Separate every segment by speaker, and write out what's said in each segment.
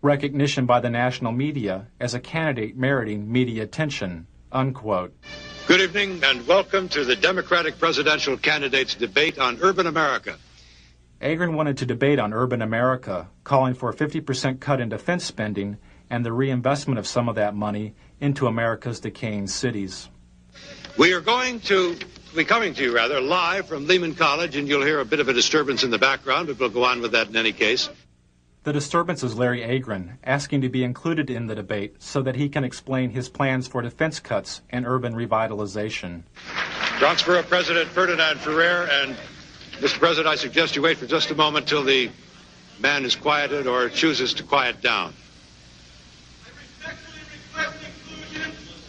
Speaker 1: recognition by the national media as a candidate meriting media attention, unquote.
Speaker 2: Good evening and welcome to the Democratic presidential candidates debate on urban America.
Speaker 1: Agron wanted to debate on urban America, calling for a 50% cut in defense spending and the reinvestment of some of that money into America's decaying cities.
Speaker 2: We are coming to you live from Lehman College, and you'll hear a bit of a disturbance in the background, but we'll go on with that in any case.
Speaker 1: The disturbance is Larry Agron asking to be included in the debate so that he can explain his plans for defense cuts and urban revitalization.
Speaker 2: Transfer of President Ferdinand Ferrer, and Mr. President, I suggest you wait for just a moment till the man is quieted or chooses to quiet down.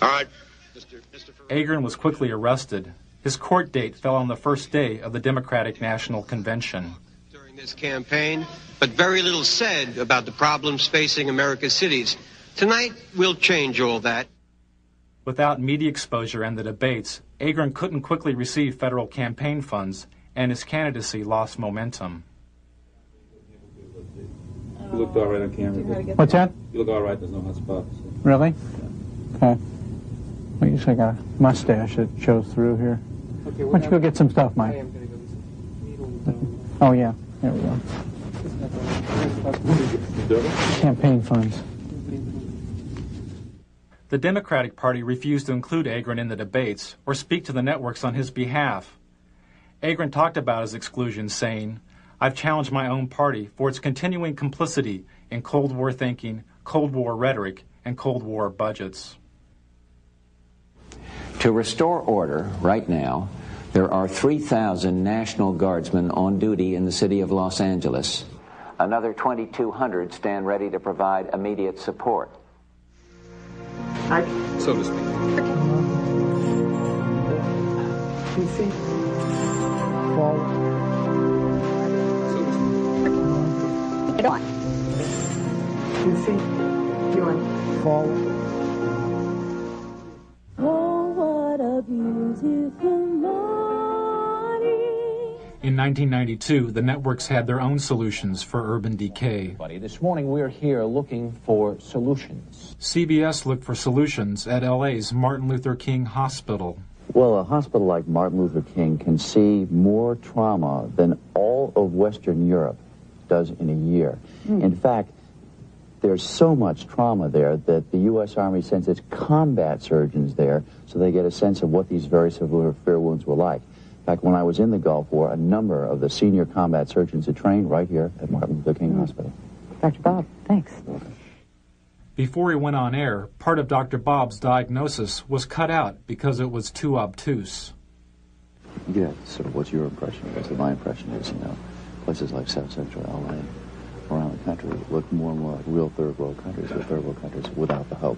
Speaker 2: All right, Mr. Ferrer.
Speaker 1: Agron was quickly arrested. His court date fell on the first day of the Democratic National Convention.
Speaker 3: During this campaign, but very little said about the problems facing America's cities. Tonight, we'll change all that.
Speaker 1: Without media exposure and the debates, Agron couldn't quickly receive federal campaign funds, and his candidacy lost momentum.
Speaker 4: You looked all right on camera.
Speaker 5: What's that?
Speaker 4: You look all right. There's no hot spots.
Speaker 5: Really? Okay. Well, you just got a mustache that shows through here.
Speaker 4: Okay,
Speaker 5: why don't you go get some stuff, Mike? Oh, yeah. There we go. Campaign funds.
Speaker 1: The Democratic Party refused to include Agron in the debates or speak to the networks on his behalf. Agron talked about his exclusion, saying, "I've challenged my own party for its continuing complicity in Cold War thinking, Cold War rhetoric, and Cold War budgets."
Speaker 6: To restore order right now, there are 3,000 National Guardsmen on duty in the city of Los Angeles. Another 2,200 stand ready to provide immediate support.
Speaker 4: So to speak.
Speaker 5: Forward.
Speaker 4: So to speak.
Speaker 7: Get on.
Speaker 5: 2 feet. Forward.
Speaker 7: Oh, what a beautiful morning.
Speaker 1: In 1992, the networks had their own solutions for urban decay.
Speaker 8: This morning we're here looking for solutions.
Speaker 1: CBS looked for solutions at LA's Martin Luther King Hospital.
Speaker 9: Well, a hospital like Martin Luther King can see more trauma than all of Western Europe does in a year. In fact, there's so much trauma there that the U.S. Army sends its combat surgeons there so they get a sense of what these very severe wounds were like. In fact, when I was in the Gulf War, a number of the senior combat surgeons had trained right here at Martin Luther King Hospital.
Speaker 7: Dr. Bob, thanks.
Speaker 1: Before he went on air, part of Dr. Bob's diagnosis was cut out because it was too obtuse.
Speaker 9: Yeah, so what's your impression? Because my impression is, places like South Central LA, around the country, look more and more like real third world countries, or third world countries without the hope.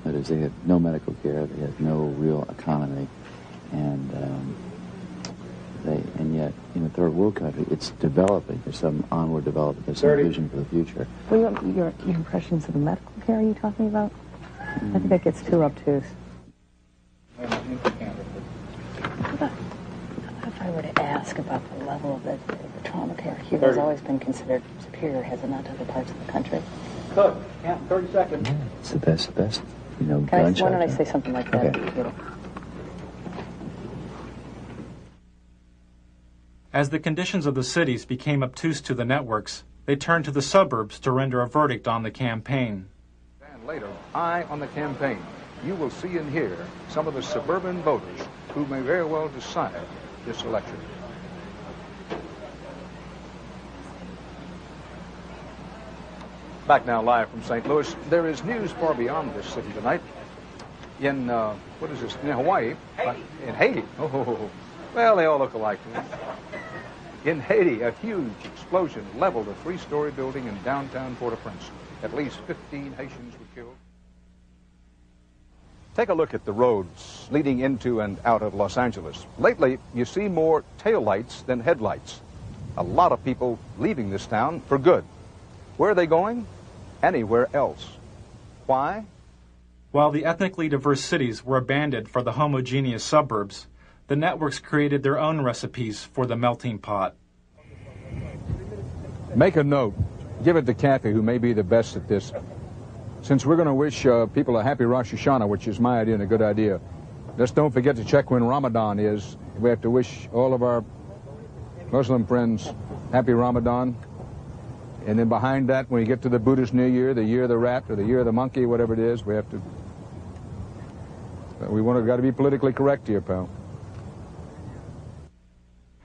Speaker 9: That is, they had no medical care, they had no real economy, and yet in a third world country, it's developing. There's some onward development, there's some vision for the future.
Speaker 7: Well, your impressions of the medical care are you talking about? I think that gets too obtuse. What if I were to ask about the level of the trauma care here has always been considered superior, has it not, to other parts of the country?
Speaker 5: Cook, count 30 seconds.
Speaker 9: Yeah, it's the best,
Speaker 7: Why don't I say something like that?
Speaker 9: Okay.
Speaker 1: As the conditions of the cities became obtuse to the networks, they turned to the suburbs to render a verdict on the campaign.
Speaker 10: And later, eye on the campaign, you will see and hear some of the suburban voters who may very well decide this election. Back now live from St. Louis. There is news far beyond this city tonight. In, what is this, in Hawaii? In Haiti. Oh, well, they all look alike. In Haiti, a huge explosion leveled a 3-story building in downtown Port-au-Prince. At least 15 Haitians were killed. Take a look at the roads leading into and out of Los Angeles. Lately, you see more taillights than headlights. A lot of people leaving this town for good. Where are they going? Anywhere else. Why?
Speaker 1: While the ethnically diverse cities were abandoned for the homogeneous suburbs, the networks created their own recipes for the melting pot.
Speaker 10: Make a note. give it to Kathy, who may be the best at this. Since we're going to wish people a happy Rosh Hashanah, which is my idea and a good idea, just don't forget to check when Ramadan is. We have to wish all of our Muslim friends happy Ramadan. And then behind that, when you get to the Buddhist New Year, the year of the rat or the year of the monkey, whatever it is, we have to... got to be politically correct here, pal.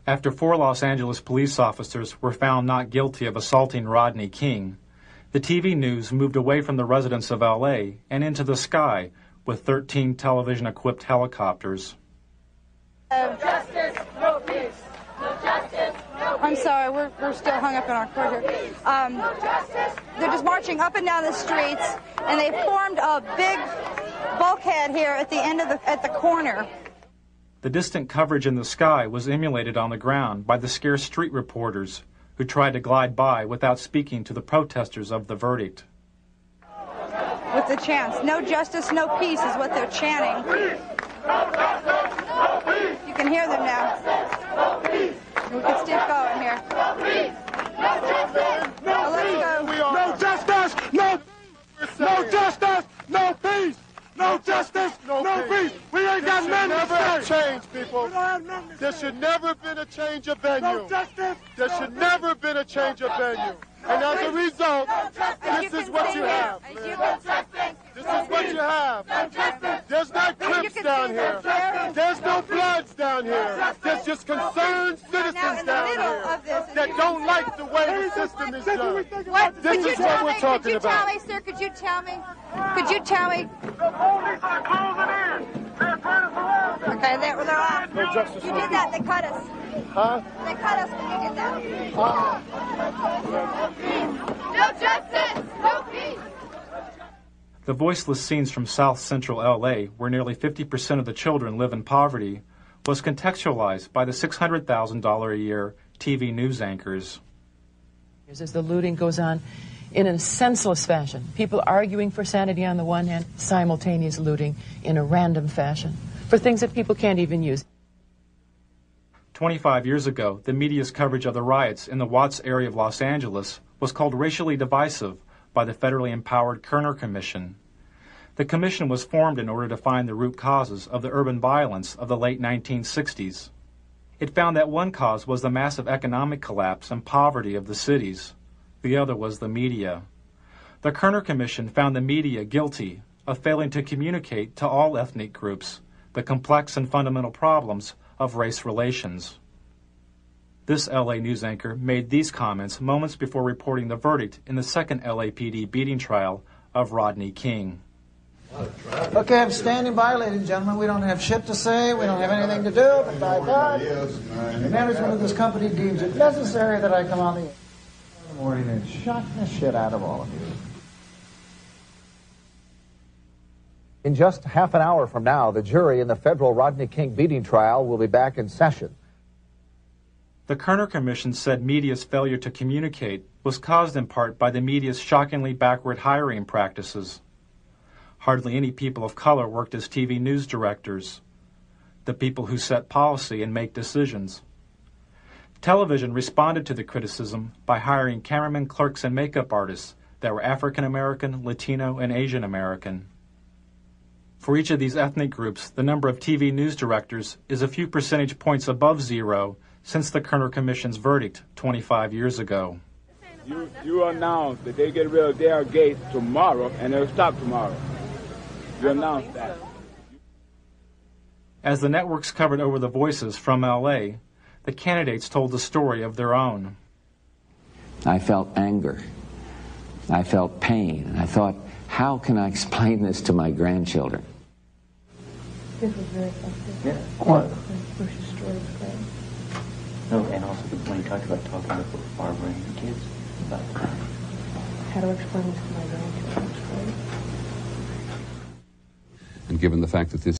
Speaker 1: After 4 Los Angeles police officers were found not guilty of assaulting Rodney King, the TV news moved away from the residents of L.A. and into the sky with 13 television-equipped helicopters.
Speaker 11: No justice, no peace. No justice, no peace. I'm sorry, we're still hung up in our court here. They're just marching up and down the streets, and they formed a big bulkhead here at the end of at the corner.
Speaker 1: The distant coverage in the sky was emulated on the ground by the scarce street reporters who tried to glide by without speaking to the protesters of the verdict.
Speaker 11: With the chants, no justice, no peace is what they're chanting. You can hear them now. We can still going here. Now let's go.
Speaker 12: No justice, no peace. No justice, no peace. No justice, no peace. We ain't got nothing to say.
Speaker 13: There should never change, people. There should never have been a change of venue.
Speaker 12: No justice.
Speaker 13: There should never have been a change of venue. And as a result, this is what you have. This is what you have. There's not Crips down here. There's no Bloods down here. There's just concerned citizens down here that don't like the way the system is done. This is what we're talking about.
Speaker 11: Could you tell me, sir, could you tell me? Could you tell me?
Speaker 12: The police are closing in. They're trying to surround us.
Speaker 11: Okay, they're off.
Speaker 13: No justice.
Speaker 11: You did that, they cut us.
Speaker 13: Huh?
Speaker 11: They cut us when you did that. No justice, no peace.
Speaker 1: The voiceless scenes from South Central L.A., where nearly 50% of the children live in poverty, was contextualized by the $600,000 a year TV news anchors.
Speaker 14: As the looting goes on in a senseless fashion, people arguing for sanity on the one hand, simultaneous looting in a random fashion for things that people can't even use.
Speaker 1: 25 years ago, the media's coverage of the riots in the Watts area of Los Angeles was called racially divisive by the federally empowered Kerner Commission. The commission was formed in order to find the root causes of the urban violence of the late 1960s. It found that one cause was the massive economic collapse and poverty of the cities. The other was the media. The Kerner Commission found the media guilty of failing to communicate to all ethnic groups the complex and fundamental problems of race relations. This LA news anchor made these comments moments before reporting the verdict in the second LAPD beating trial of Rodney King.
Speaker 15: Okay, I'm standing by, ladies and gentlemen. We don't have shit to say. We don't have anything to do. But by God, the management of this company deems it necessary that I come on the air in the morning and shock the shit out of all of you.
Speaker 16: In just half an hour from now, the jury in the federal Rodney King beating trial will be back in session.
Speaker 1: The Kerner Commission said media's failure to communicate was caused in part by the media's shockingly backward hiring practices. Hardly any people of color worked as TV news directors, the people who set policy and make decisions. Television responded to the criticism by hiring cameramen, clerks, and makeup artists that were African American, Latino, and Asian American. For each of these ethnic groups, the number of TV news directors is a few percentage points above zero since the Kerner Commission's verdict 25 years ago.
Speaker 17: You announce that they get rid of their gate tomorrow and they'll stop tomorrow. You announce that.
Speaker 1: As the networks covered over the voices from L.A., the candidates told the story of their own.
Speaker 6: I felt anger. I felt pain. And I thought, how can I explain this to my grandchildren?
Speaker 7: This was very effective.
Speaker 9: Yeah.
Speaker 7: What? Bush's story was great.
Speaker 9: No, and also when you talked about talking with Barbara and your kids about that.
Speaker 7: How to explain this to my grandchildren was great.
Speaker 18: And given the fact that this